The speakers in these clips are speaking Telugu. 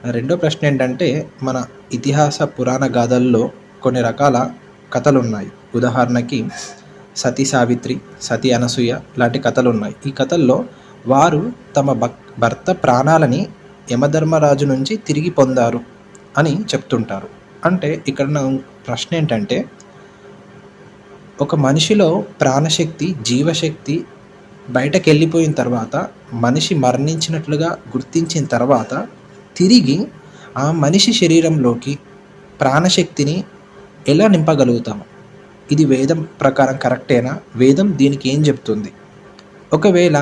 రెండో ప్రశ్న ఏంటంటే, మన ఇతిహాస పురాణ గాథల్లో కొన్ని రకాల కథలున్నాయి. ఉదాహరణకి సతీ సావిత్రి, సతీ అనసూయ లాంటి కథలున్నాయి. ఈ కథల్లో వారు తమ భర్త ప్రాణాలని యమధర్మరాజు నుంచి తిరిగి పొందారు అని చెప్తుంటారు. అంటే ఇక్కడ నా ప్రశ్న ఏంటంటే, ఒక మనిషిలో ప్రాణశక్తి, జీవశక్తి బయటకెళ్ళిపోయిన తర్వాత, మనిషి మరణించినట్లుగా గుర్తించిన తర్వాత, తిరిగి ఆ మనిషి శరీరంలోకి ప్రాణశక్తిని ఎలా నింపగలుగుతాము? ఇది వేదం ప్రకారం కరెక్టేనా? వేదం దీనికి ఏం చెప్తుంది? ఒకవేళ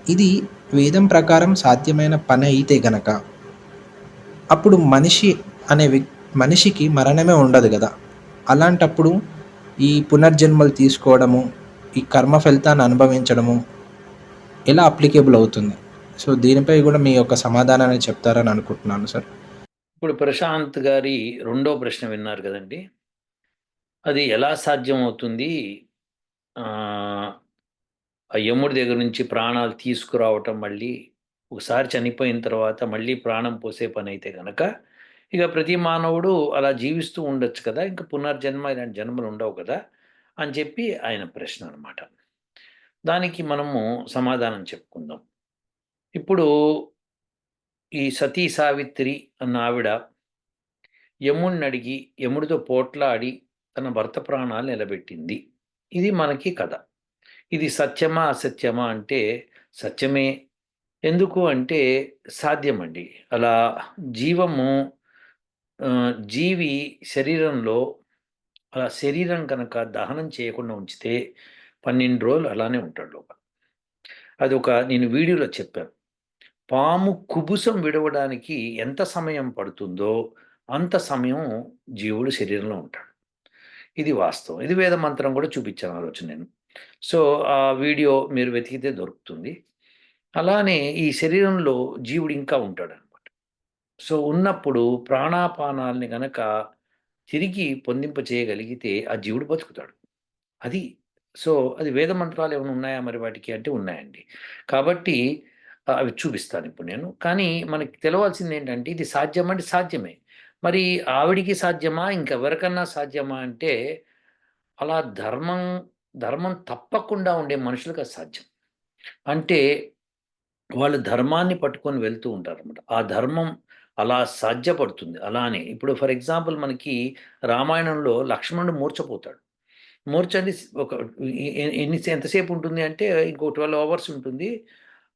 ఇది వేదం ప్రకారం సాధ్యమైన పని అయితే గనక, అప్పుడు మనిషికి మరణమే ఉండదు కదా! అలాంటప్పుడు ఈ పునర్జన్మలు తీసుకోవడము, ఈ కర్మ ఫలితాన్ని అనుభవించడము ఎలా అప్లికేబుల్ అవుతుంది? సో, దీనిపై కూడా మీ యొక్క సమాధానాన్ని చెప్తారని అనుకుంటున్నాను సార్. ఇప్పుడు ప్రశాంత్ గారి రెండో ప్రశ్న విన్నారు కదండి. అది ఎలా సాధ్యం అవుతుంది? ఆ యముడి దగ్గర నుంచి ప్రాణాలు తీసుకురావటం మళ్ళీ ఒకసారి చనిపోయిన తర్వాత మళ్ళీ ప్రాణం పోసే పని అయితే గనక ఇక ప్రతి మానవుడు అలా జీవిస్తూ ఉండొచ్చు కదా, ఇంకా పునర్జన్మ ఇలాంటి జన్మలు ఉండవు కదా అని చెప్పి ఆయన ప్రశ్న అనమాట. దానికి మనము సమాధానం చెప్పుకుందాం. ఇప్పుడు ఈ సతీ సావిత్రి అన్న ఆవిడ యముడిని అడిగి యముడితో పోట్లాడి తన భర్త ప్రాణాలు నిలబెట్టింది. ఇది మనకి కథ. ఇది సత్యమా అసత్యమా అంటే సత్యమే. ఎందుకు అంటే సాధ్యమండి. అలా జీవము జీవి శరీరంలో అలా శరీరం కనుక దహనం చేయకుండా ఉంచితే 12 రోజులు అలానే ఉంటాడు లోపల. నేను వీడియోలో చెప్పాను. పాము కుబుసం విడవడానికి ఎంత సమయం పడుతుందో అంత సమయం జీవుడు శరీరంలో ఉంటాడు. ఇది వాస్తవం. ఇది వేద మంత్రం కూడా చూపించాను ఆ రోజు నేను. సో, ఆ వీడియో మీరు వెతికితే దొరుకుతుంది. అలానే ఈ శరీరంలో జీవుడు ఇంకా ఉంటాడనమాట. సో, ఉన్నప్పుడు ప్రాణాపానాల్ని గనక తిరిగి పొందింప చేయగలిగితే ఆ జీవుడు బతుకుతాడు. అది. సో, అది వేద మంత్రాలు ఏమైనా ఉన్నాయా మరి వాటికి అంటే ఉన్నాయండి. కాబట్టి అవి చూపిస్తానిప్పుడు నేను. కానీ మనకి తెలవాల్సిందేంటంటే ఇది సాధ్యమా అంటే సాధ్యమే. మరి ఆవిడికి సాధ్యమా? ఇంకెవరికన్నా సాధ్యమా అంటే అలా ధర్మం తప్పకుండా ఉండే మనుషులకు అది సాధ్యం. అంటే వాళ్ళు ధర్మాన్ని పట్టుకొని వెళ్తూ ఉంటారనమాట. ఆ ధర్మం అలా సాధ్యపడుతుంది. అలానే ఇప్పుడు ఫర్ ఎగ్జాంపుల్ మనకి రామాయణంలో లక్ష్మణుడు మూర్ఛపోతాడు. మూర్ఛ అని ఒక ఎంతసేపు ఉంటుంది అంటే ఇంకో 12 అవర్స్ ఉంటుంది.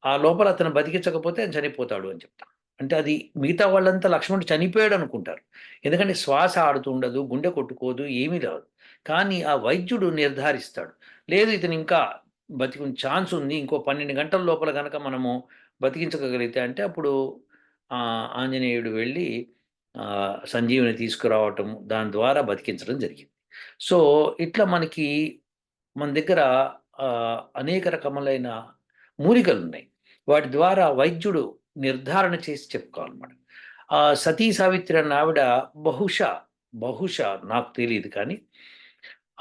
ఆ లోపల అతను బతికించకపోతే ఆయన చనిపోతాడు అని చెప్తాం. అంటే అది మిగతా వాళ్ళంతా లక్ష్మణుడు చనిపోయాడు అనుకుంటారు. ఎందుకంటే శ్వాస ఆడుతుండదు, గుండె కొట్టుకోదు, ఏమీ రాదు. కానీ ఆ వైద్యుడు నిర్ధారిస్తాడు. లేదు ఇతను ఇంకా బతికునే ఛాన్స్ ఉంది. ఇంకో 12 గంటల లోపల గనక మనము బతికించగలిగితే అంటే అప్పుడు ఆంజనేయుడు వెళ్ళి సంజీవుని తీసుకురావటం, దాని ద్వారా బతికించడం జరిగింది. సో, ఇట్లా మన దగ్గర అనేక రకములైన మూలికలున్నాయి. వాటి ద్వారా వైద్యుడు నిర్ధారణ చేసి చెప్పుకోవాలన్నమాట. సతీ సావిత్రి అన్న ఆవిడ బహుశా, బహుశా నాకు తెలీదు కానీ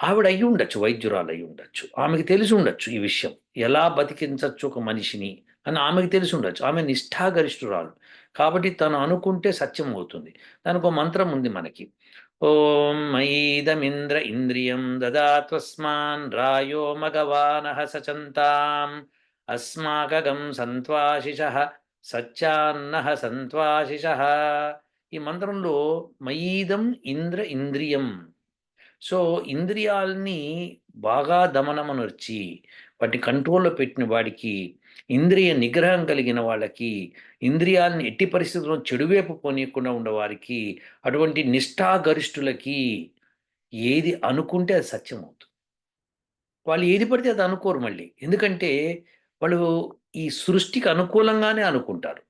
ఆవిడ అయ్యుండొచ్చు. వైద్యురాలయ్యుండొచ్చు. ఆమెకి తెలిసుండొచ్చు ఈ విషయం. ఎలా బతికించొచ్చు ఒక మనిషిని అని ఆమెకి తెలిసుండొచ్చు. ఆమె నిష్ఠాగరిష్ఠురాలు. కాబట్టి తను అనుకుంటే సత్యం అవుతుంది. దానికో మంత్రం ఉంది మనకి. ఓం మయీదమింద్ర ఇంద్రియం దదాత్వస్మాన్ రాయో మగవానః సచంతాం అస్మాకగం సంత్వాశిషః సచ్చాన్నః సంత్వాశిషః. ఈ మంత్రంలో మయీదం ఇంద్ర ఇంద్రియం. సో, ఇంద్రియాల్ని బాగా దమనమనర్చి, వాటిని కంట్రోల్‌లో పెట్టిన వాడికి, ఇంద్రియ నిగ్రహం కలిగిన వాళ్ళకి, ఇంద్రియాలని ఎట్టి పరిస్థితుల్లో చెడు వైపు పోనీయకుండా ఉండేవారికి, అటువంటి నిష్ఠాగరిష్ఠులకి ఏది అనుకుంటే అది సత్యమవుతుంది. వాళ్ళు ఏది పడితే అది అనుకోరు మళ్ళీ. ఎందుకంటే, వాళ్ళు ఈ సృష్టికి అనుకూలంగానే అనుకుంటారు.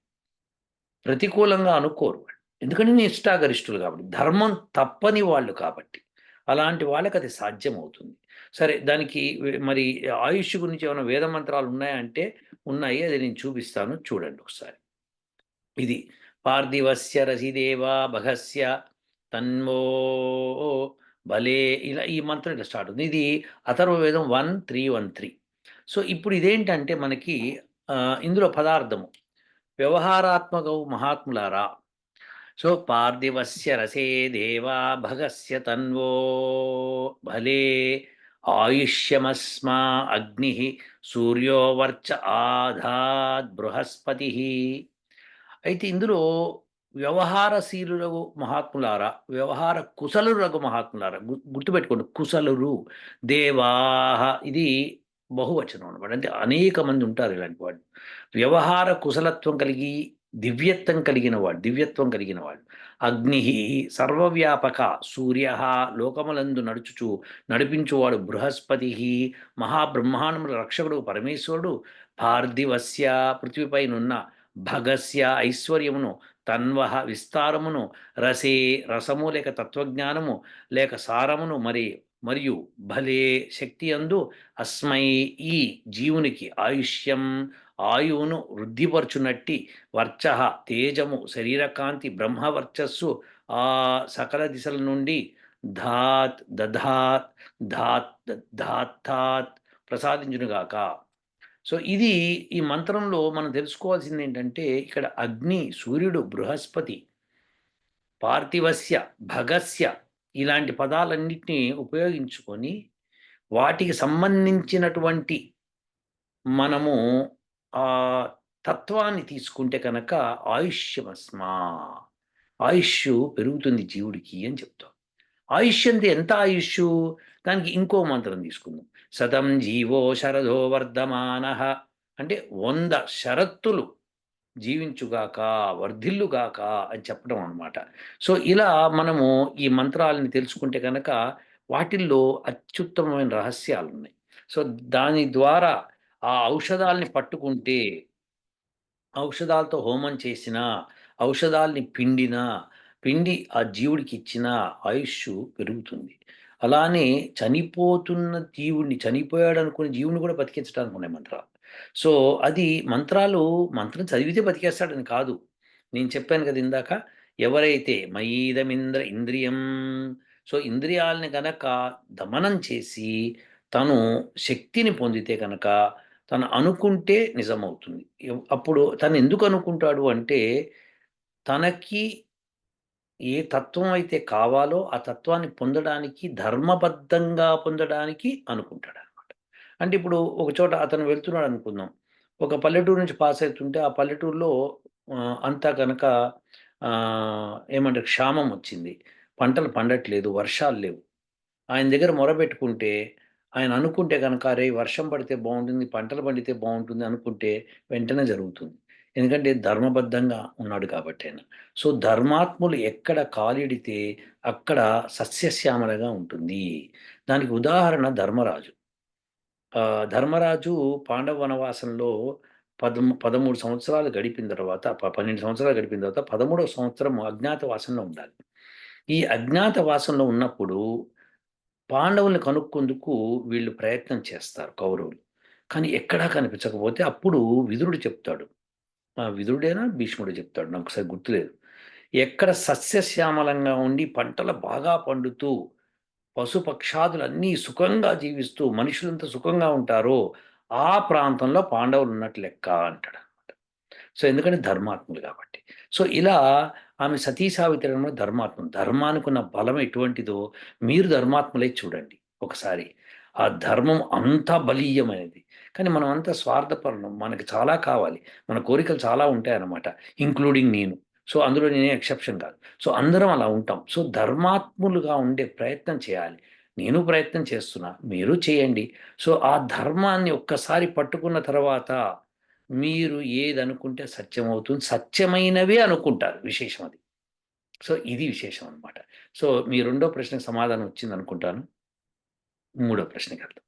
ప్రతికూలంగా అనుకోరు వాళ్ళు. ఎందుకంటే నిష్ఠాగరిష్ఠులు కాబట్టి. ధర్మం తప్పని వాళ్ళు కాబట్టి. అలాంటి వాళ్ళకది సాధ్యమవుతుంది. సరే దానికి మరి ఆయుష్ గురించి ఏమైనా వేద మంత్రాలు ఉన్నాయా అంటే ఉన్నాయి. అది నేను చూపిస్తాను చూడండి ఒకసారి. ఇది పార్థివస్య రసిదేవా భగస్య తన్వో బలే ఇలా ఈ మంత్రం ఇట్లా స్టార్ట్ అవుతుంది. ఇది అథర్వవేదం 1:313. సో, ఇప్పుడు ఇదేంటంటే మనకి ఇందులో పదార్థము వ్యవహారాత్మకవు మహాత్ములారా! సో పార్థివస్య రసే దేవా భగస్య తన్వో భలే ఆయుష్యమస్మా అగ్ని సూర్యో వర్చ ఆధాద్ బృహస్పతి. అయితే ఇందులో వ్యవహారశీలురగు మహాత్ములారా, వ్యవహార కుశలురగు మహాత్ములారా, గుర్తుపెట్టుకోండి, కుశలురు దేవాహ, ఇది బహువచనం అనమాట. అంటే అనేక మంది ఉంటారు ఇలాంటి వాళ్ళు. వ్యవహార కుశలత్వం కలిగి దివ్యత్వం కలిగిన వాడు. అగ్ని సర్వవ్యాపక సూర్య లోకములందు నడిపించువాడు బృహస్పతి మహాబ్రహ్మాండముల రక్షకుడు పరమేశ్వరుడు. పార్థివస్య పృథ్వీపైనున్న భగస్య ఐశ్వర్యమును, తన్వహ విస్తారమును, రసే రసము లేక తత్వజ్ఞానము లేక సారమును, మరియు భలే శక్తి అందు అస్మై ఈ జీవునికి ఆయుష్యం ఆయువును వృద్ధిపరచునట్టి, వర్చ తేజము శరీరకాంతి బ్రహ్మవర్చస్సు ఆ సకల దిశల నుండి ధాత్ దధాత్ ధాత్ ధాత్తాత్ ప్రసాదించునుగాక. సో ఇది ఈ మంత్రంలో మనం తెలుసుకోవాల్సింది ఏంటంటే, ఇక్కడ అగ్ని, సూర్యుడు, బృహస్పతి, పార్థివస్య, భగస్య ఇలాంటి పదాలన్నిటినీ ఉపయోగించుకొని వాటికి సంబంధించినటువంటి మనము ఆ తత్వాన్ని తీసుకుంటే కనుక ఆయుష్యమస్మా, ఆయుష్ పెరుగుతుంది జీవుడికి అని చెప్తాం. ఆయుష్ అంటే ఎంత ఆయుష్? దానికి ఇంకో మంత్రం తీసుకుందాం. శతం జీవో శరదో వర్ధమాన, అంటే 100 శరత్తులు జీవించుగాక, వర్ధిల్లుగాక అని చెప్పడం అనమాట. సో ఇలా మనము ఈ మంత్రాలని తెలుసుకుంటే కనుక వాటిల్లో అత్యుత్తమమైన రహస్యాలు ఉన్నాయి. సో దాని ద్వారా ఆ ఔషధాల్ని పట్టుకుంటే, ఔషధాలతో హోమం చేసినా, ఔషధాల్ని పిండి ఆ జీవుడికి ఇచ్చిన ఆయుష్ పెరుగుతుంది. అలానే చనిపోయాడు అనుకునే జీవుడిని కూడా బతికించడానికి ఉన్నాయి మంత్రాలు. సో అది మంత్రం చదివితే బతికేస్తాడని కాదు. నేను చెప్పాను కదా ఇందాక, ఎవరైతే మయీదమింద్ర ఇంద్రియం, సో ఇంద్రియాలని గనక దమనం చేసి తను శక్తిని పొందితే కనుక తను అనుకుంటే నిజమవుతుంది. అప్పుడు తను ఎందుకు అనుకుంటాడు అంటే, తనకి ఏ తత్వం అయితే కావాలో ఆ తత్వాన్ని పొందడానికి, ధర్మబద్ధంగా పొందడానికి అనుకుంటాడనమాట. అంటే ఇప్పుడు ఒక చోట అతను వెళ్తున్నాడు అనుకుందాం. ఒక పల్లెటూరు నుంచి పాస్ అవుతుంటే ఆ పల్లెటూరులో అంతా గనక ఏమంటారు, క్షామం వచ్చింది. పంటలు పండట్లేదు, వర్షాలు లేవు. ఆయన దగ్గర మొరబెట్టుకుంటే, ఆయన అనుకుంటే గనక అరే! వర్షం పడితే బావుంటుంది, పంటలు పండితే బావుంటుంది అనుకుంటే వెంటనే జరుగుతుంది. ఎందుకంటే ధర్మబద్ధంగా ఉన్నాడు కాబట్టి ఆయన. సో ధర్మాత్ములు ఎక్కడ కాలిడితే అక్కడ సస్యశ్యామలగా ఉంటుంది. దానికి ఉదాహరణ ధర్మరాజు. ధర్మరాజు పాండవ వనవాసంలో 13 సంవత్సరాలు గడిపిన తర్వాత 12 సంవత్సరాలు గడిపిన తర్వాత 13వ సంవత్సరం అజ్ఞాతవాసంలో ఉండాలి. ఈ అజ్ఞాతవాసంలో ఉన్నప్పుడు పాండవుల్ని కనుక్కొందుకు వీళ్ళు ప్రయత్నం చేస్తారు కౌరవులు. కానీ ఎక్కడా కనిపించకపోతే అప్పుడు విదురుడు చెప్తాడు. విదురుడేనా? భీష్ముడు చెప్తాడు. నాకు ఒకసారి గుర్తులేదు. ఎక్కడ సస్యశ్యామలంగా ఉండి పంటలు బాగా పండుతూ, పశుపక్షాదులన్నీ సుఖంగా జీవిస్తూ, మనుషులంతా సుఖంగా ఉంటారో ఆ ప్రాంతంలో పాండవులు ఉన్నట్టు లెక్క అంటాడనమాట. సో ఎందుకంటే ధర్మాత్ములు కాబట్టి. సో ఇలా ఆమె సతీ సావిత్రి అనే ధర్మాత్ములు. ధర్మానికున్న బలం ఎటువంటిదో మీరు ధర్మాత్ములై చూడండి ఒకసారి. ఆ ధర్మం అంత బలీయమైనది. కానీ మనం అంతా స్వార్థపరులం. మనకు చాలా కావాలి. మన కోరికలు చాలా ఉంటాయన్నమాట. ఇంక్లూడింగ్ నేను. సో అందులో నేనే ఎక్సెప్షన్ కాదు. సో అందరం అలా ఉంటాం. సో ధర్మాత్ములుగా ఉండే ప్రయత్నం చేయాలి. నేను ప్రయత్నం చేస్తున్నా. మీరు చేయండి. సో ఆ ధర్మాన్ని ఒక్కసారి పట్టుకున్న తర్వాత మీరు ఏదనుకుంటే సత్యమవుతుంది. సత్యమైనవే అనుకుంటారు. విశేషం అది. సో ఇది విశేషం అనమాట. సో మీ రెండో ప్రశ్నకు సమాధానం వచ్చిందనుకుంటాను. మూడో ప్రశ్నకెళ్దాం.